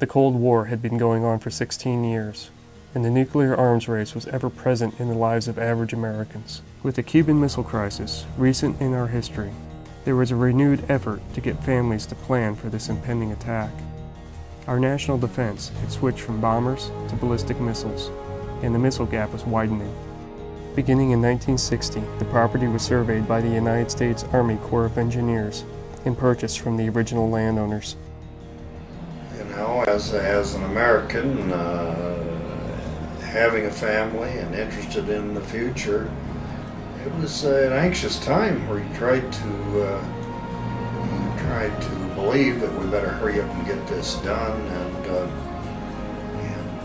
The Cold War had been going on for 16 years, and the nuclear arms race was ever present in the lives of average Americans. With the Cuban Missile Crisis, recent in our history, there was a renewed effort to get families to plan for this impending attack. Our national defense had switched from bombers to ballistic missiles, and the missile gap was widening. Beginning in 1960, the property was surveyed by the United States Army Corps of Engineers and purchased from the original landowners. You know, as an American, having a family and interested in the future, it was an anxious time where you tried to believe that we better hurry up and get this done, and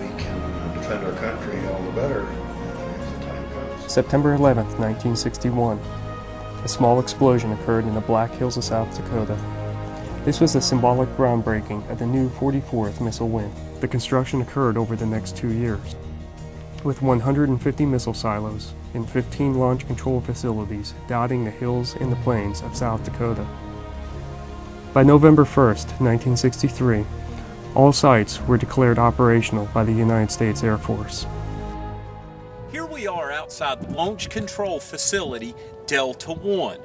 we can defend our country all the better if the time comes. September 11th, 1961. A small explosion occurred in the Black Hills of South Dakota. This was a symbolic groundbreaking of the new 44th Missile Wing. The construction occurred over the next 2 years, with 150 missile silos and 15 launch control facilities dotting the hills and the plains of South Dakota. By November 1st, 1963, all sites were declared operational by the United States Air Force. Here we are outside the Launch Control Facility, Delta One.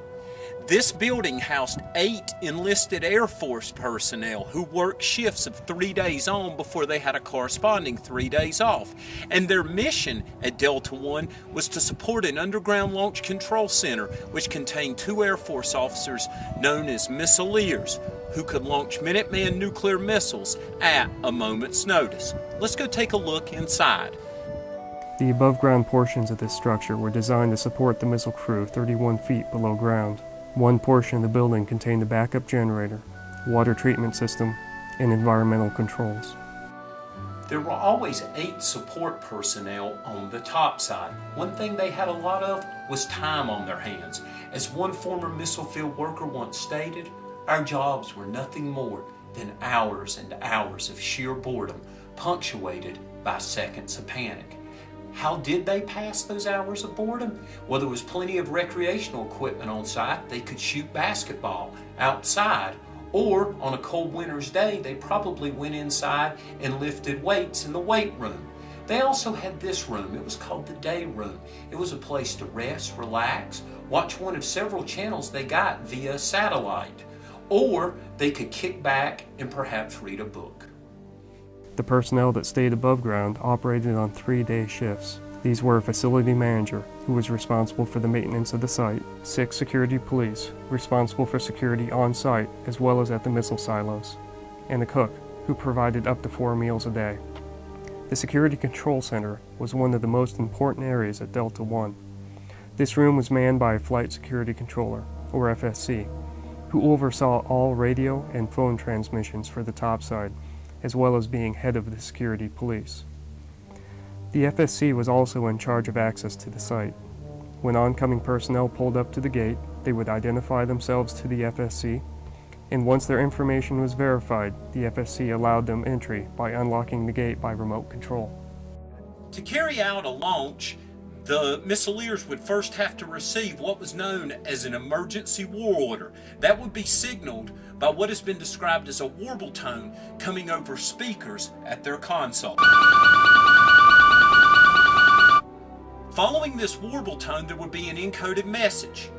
This building housed 8 enlisted Air Force personnel who worked shifts of 3 days on before they had a corresponding 3 days off. And their mission at Delta One was to support an underground launch control center which contained 2 Air Force officers known as missileers who could launch Minuteman nuclear missiles at a moment's notice. Let's go take a look inside. The above-ground portions of this structure were designed to support the missile crew 31 feet below ground. One portion of the building contained a backup generator, water treatment system, and environmental controls. There were always 8 support personnel on the top side. One thing they had a lot of was time on their hands. As one former missile field worker once stated, our jobs were nothing more than hours and hours of sheer boredom, punctuated by seconds of panic. How did they pass those hours of boredom? Well, there was plenty of recreational equipment on site. They could shoot basketball outside, or on a cold winter's day, they probably went inside and lifted weights in the weight room. They also had this room. It was called the day room. It was a place to rest, relax, watch one of several channels they got via satellite, or they could kick back and perhaps read a book. The personnel that stayed above ground operated on 3-day shifts. These were a facility manager, who was responsible for the maintenance of the site, 6 security police, responsible for security on site as well as at the missile silos, and a cook, who provided up to 4 meals a day. The Security Control Center was one of the most important areas at Delta One. This room was manned by a Flight Security Controller, or FSC, who oversaw all radio and phone transmissions for the topside, as well as being head of the security police. The FSC was also in charge of access to the site. When oncoming personnel pulled up to the gate, they would identify themselves to the FSC, and once their information was verified, the FSC allowed them entry by unlocking the gate by remote control. To carry out a launch, the missileers would first have to receive what was known as an emergency war order. That would be signaled by what has been described as a warble tone coming over speakers at their console. Following this warble tone, there would be an encoded message.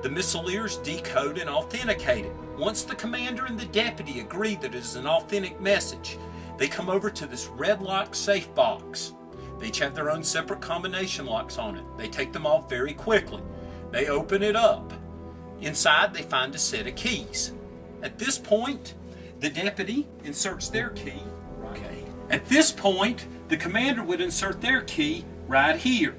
The missileers decode and authenticate it. Once the commander and the deputy agree that it is an authentic message, they come over to this red lock safe box. They each have their own separate combination locks on it. They take them off very quickly. They open it up. Inside, they find a set of keys. At this point, the deputy inserts their key. Okay. At this point, the commander would insert their key right here.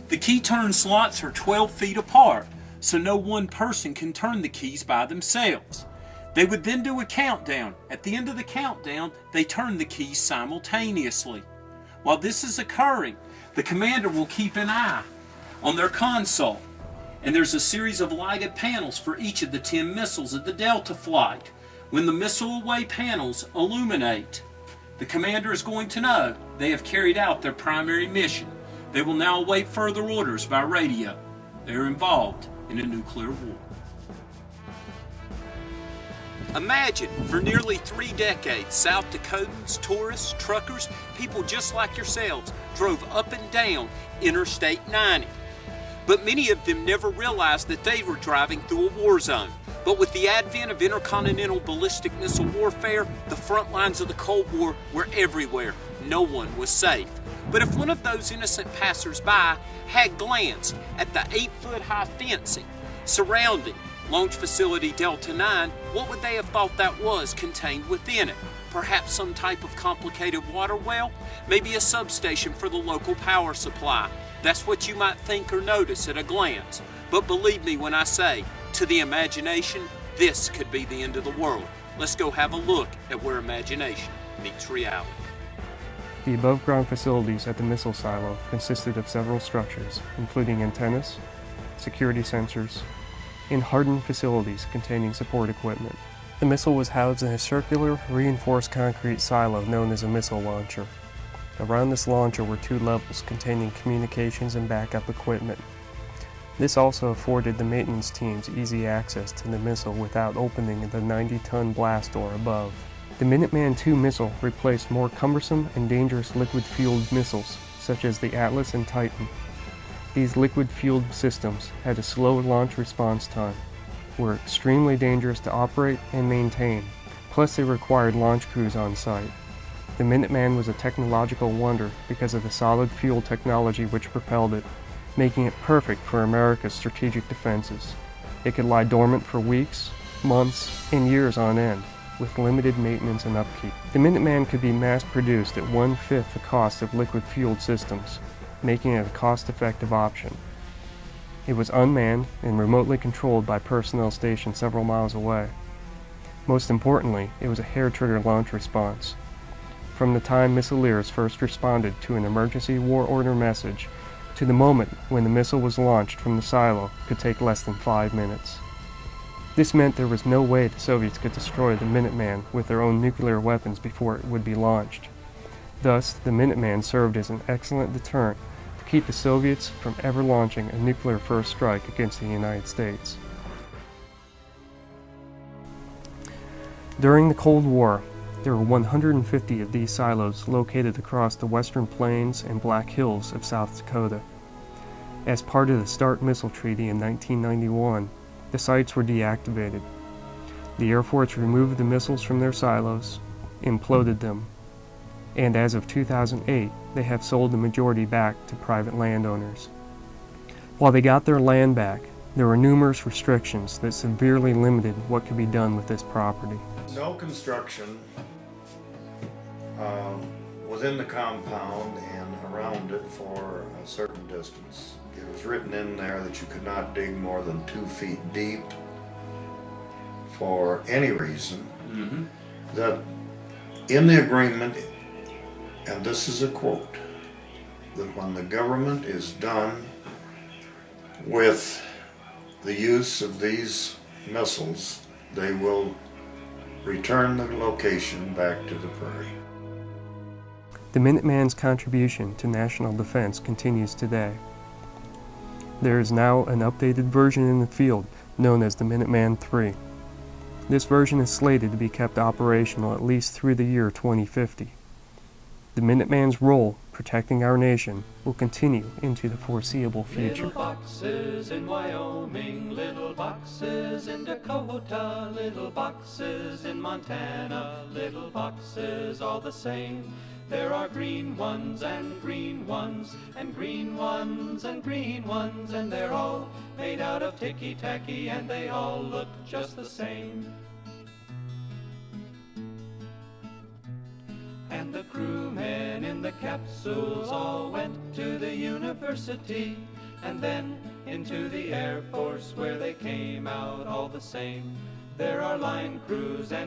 The key turn slots are 12 feet apart, so no one person can turn the keys by themselves. They would then do a countdown. At the end of the countdown, they turn the keys simultaneously. While this is occurring, the commander will keep an eye on their console, and there's a series of lighted panels for each of the 10 missiles of the Delta flight. When the missile away panels illuminate, the commander is going to know they have carried out their primary mission. They will now await further orders by radio. They are involved in a nuclear war. Imagine, for nearly 3 decades, South Dakotans, tourists, truckers, people just like yourselves drove up and down Interstate 90. But many of them never realized that they were driving through a war zone. But with the advent of intercontinental ballistic missile warfare, the front lines of the Cold War were everywhere. No one was safe. But if one of those innocent passers-by had glanced at the 8-foot-high fencing surrounding Launch Facility Delta 9, what would they have thought that was contained within it? Perhaps some type of complicated water well? Maybe a substation for the local power supply. That's what you might think or notice at a glance. But believe me when I say, to the imagination, this could be the end of the world. Let's go have a look at where imagination meets reality. The above-ground facilities at the missile silo consisted of several structures, including antennas, security sensors, and hardened facilities containing support equipment. The missile was housed in a circular, reinforced concrete silo known as a missile launcher. Around this launcher were 2 levels containing communications and backup equipment. This also afforded the maintenance teams easy access to the missile without opening the 90-ton blast door above. The Minuteman II missile replaced more cumbersome and dangerous liquid-fueled missiles, such as the Atlas and Titan. These liquid-fueled systems had a slow launch response time, were extremely dangerous to operate and maintain, plus they required launch crews on site. The Minuteman was a technological wonder because of the solid fuel technology which propelled it, making it perfect for America's strategic defenses. It could lie dormant for weeks, months, and years on end, with limited maintenance and upkeep. The Minuteman could be mass-produced at 1/5 the cost of liquid-fueled systems, making it a cost-effective option. It was unmanned and remotely controlled by personnel stationed several miles away. Most importantly, it was a hair-trigger launch response. From the time missileers first responded to an emergency war order message to the moment when the missile was launched from the silo could take less than 5 minutes. This meant there was no way the Soviets could destroy the Minuteman with their own nuclear weapons before it would be launched. Thus, the Minuteman served as an excellent deterrent to keep the Soviets from ever launching a nuclear first strike against the United States. During the Cold War, there were 150 of these silos located across the western plains and Black Hills of South Dakota. As part of the START Missile Treaty in 1991, the sites were deactivated. The Air Force removed the missiles from their silos, imploded them, and as of 2008, they have sold the majority back to private landowners. While they got their land back, there were numerous restrictions that severely limited what could be done with this property. No construction within the compound and around it for a certain distance. It was written in there that you could not dig more than 2 feet deep for any reason. That in the agreement, and this is a quote, that when the government is done with the use of these missiles, they will return the location back to the prairie. The Minuteman's contribution to national defense continues today. There is now an updated version in the field known as the Minuteman III. This version is slated to be kept operational at least through the year 2050. The Minuteman's role protecting our nation will continue into the foreseeable future. Little boxes in Wyoming, little boxes in Dakota, little boxes in Montana, little boxes all the same. There are green ones and green ones and green ones and green ones, and they're all made out of ticky-tacky and they all look just the same. And the crewmen in the capsules all went to the university and then into the Air Force, where they came out all the same. There are line crews and